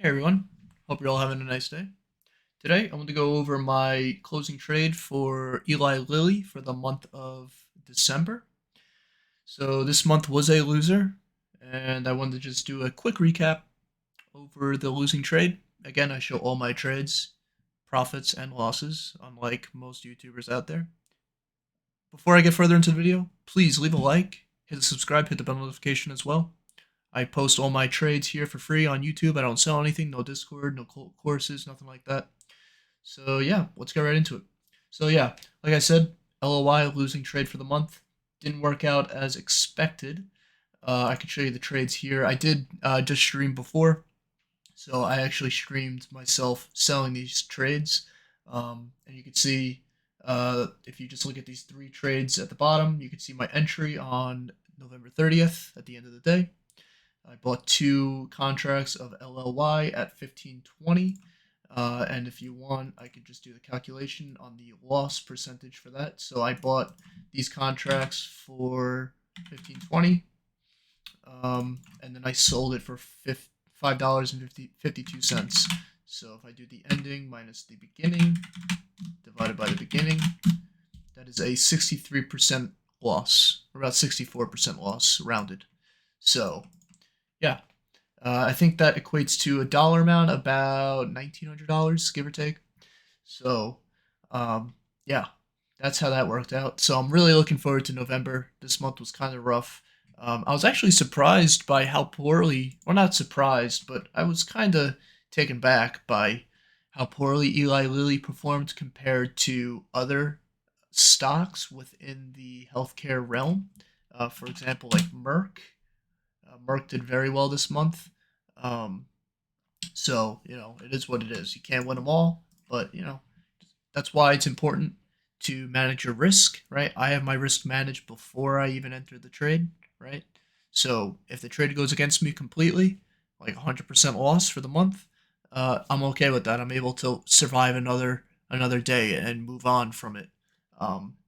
Hey everyone, hope you're all having a nice day. Today I want to go over my closing trade for Eli Lilly for the month of December. So this month was a loser, and I wanted to just do a quick recap over the losing trade. Again, I show all my trades, profits and losses, unlike most YouTubers out there. Before I get further into the video, please leave a like, hit the subscribe, hit the bell notification as well. I post all my trades here for free on YouTube. I don't sell anything, no Discord, no courses, nothing like that. So yeah, let's get right into it. So yeah, like I said, LLY losing trade for the month didn't work out as expected. I can show you the trades here. I did just stream before, so I actually streamed myself selling these trades, and you can see if you just look at these three trades at the bottom, you can see my entry on November 30th at the end of the day. I bought two contracts of LLY at 15.20. And if you want, I could just do the calculation on the loss percentage for that. So I bought these contracts for 15.20, and then I sold it for $5.52. So if I do the ending minus the beginning divided by the beginning, that is a 63% loss, or about 64% loss rounded. So yeah, I think that equates to a dollar amount about $1,900, give or take. So, yeah, that's how that worked out. So I'm really looking forward to November. This month was kind of rough. I was actually surprised by how poorly, well, not surprised, but I was kind of taken back by how poorly Eli Lilly performed compared to other stocks within the healthcare realm. For example, like Merck. Merck did very well this month. Um, so, it is what it is. You can't win them all, but, that's why it's important to manage your risk, right? I have my risk managed before I even enter the trade, right? So if the trade goes against me completely, like 100% loss for the month, I'm okay with that. I'm able to survive another day and move on from it.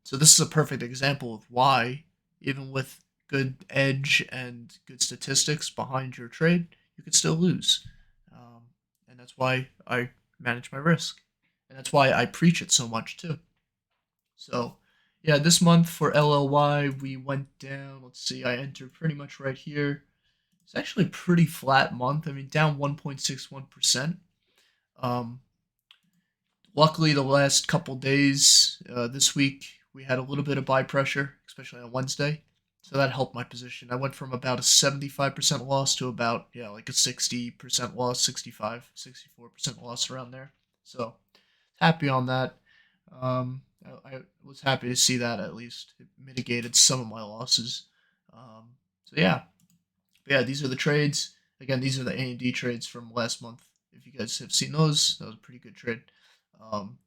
So this is a perfect example of why, even with good edge and good statistics behind your trade, you could still lose. And that's why I manage my risk. And that's why I preach it so much too. So, yeah, this month for LLY, we went down. Let's see, I entered pretty much right here. It's actually a pretty flat month. I mean, down 1.61%. Um, Luckily, the last couple days this week, we had a little bit of buy pressure, especially on Wednesday. So that helped my position. I went from about a 75% loss to about, yeah, like a 60% loss, 65, 64% loss around there. So happy on that. I was happy to see that at least. It mitigated some of my losses. So yeah, but yeah, these are the trades. Again, these are the A&D trades from last month. If you guys have seen those, that was a pretty good trade. Um,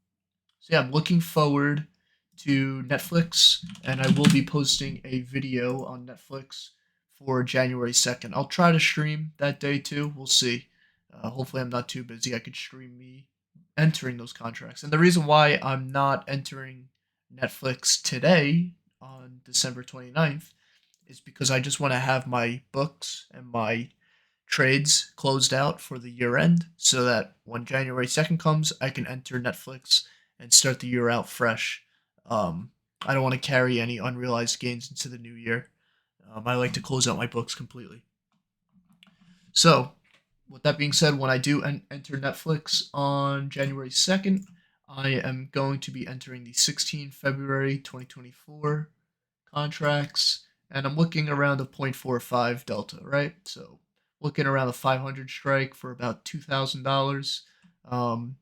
so yeah, I'm looking forward to Netflix, and I will be posting a video on Netflix for January 2nd. I'll try to stream that day too. We'll see. Hopefully, I'm not too busy. I could stream me entering those contracts. And the reason why I'm not entering Netflix today on December 29th is because I just want to have my books and my trades closed out for the year end so that when January 2nd comes, I can enter Netflix and start the year out fresh. I don't want to carry any unrealized gains into the new year. I like to close out my books completely. So, with that being said, when I do enter Netflix on January 2nd, I am going to be entering the 16 February 2024 contracts, and I'm looking around a 0.45 delta, right? So, looking around a 500 strike for about $2,000. Um,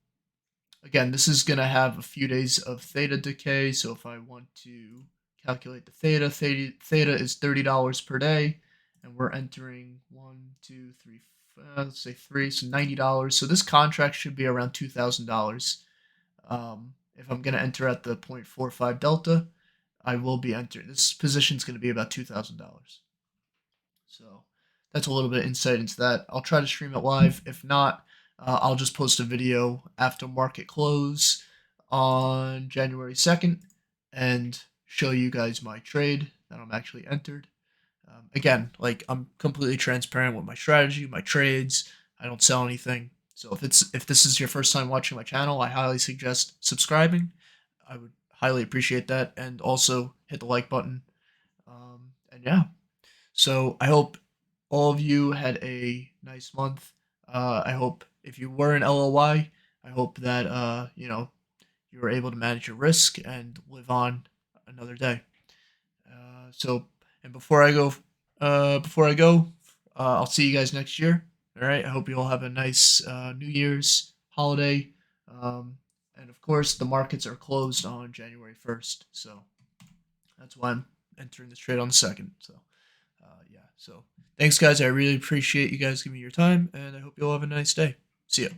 Again, this is going to have a few days of theta decay, so if I want to calculate the theta is $30 per day, and we're entering one, two, three, let's say three, so $90. So this contract should be around $2,000. If I'm going to enter at the 0.45 delta, I will be entering. This position is going to be about $2,000. So that's a little bit of insight into that. I'll try to stream it live. If not, I'll just post a video after market close on January 2nd and show you guys my trade that I'm actually entered. Again, like I'm completely transparent with my strategy, my trades. I don't sell anything. So if this is your first time watching my channel, I highly suggest subscribing. I would highly appreciate that, and also hit the like button. And yeah, so I hope all of you had a nice month. I hope if you were in LLY, I hope that you were able to manage your risk and live on another day. So, and before I go, I'll see you guys next year. All right. I hope you all have a nice New Year's holiday. And of course, the markets are closed on January 1st. So that's why I'm entering this trade on the 2nd. So, yeah. So thanks, guys. I really appreciate you guys giving me your time, and I hope you all have a nice day. See ya.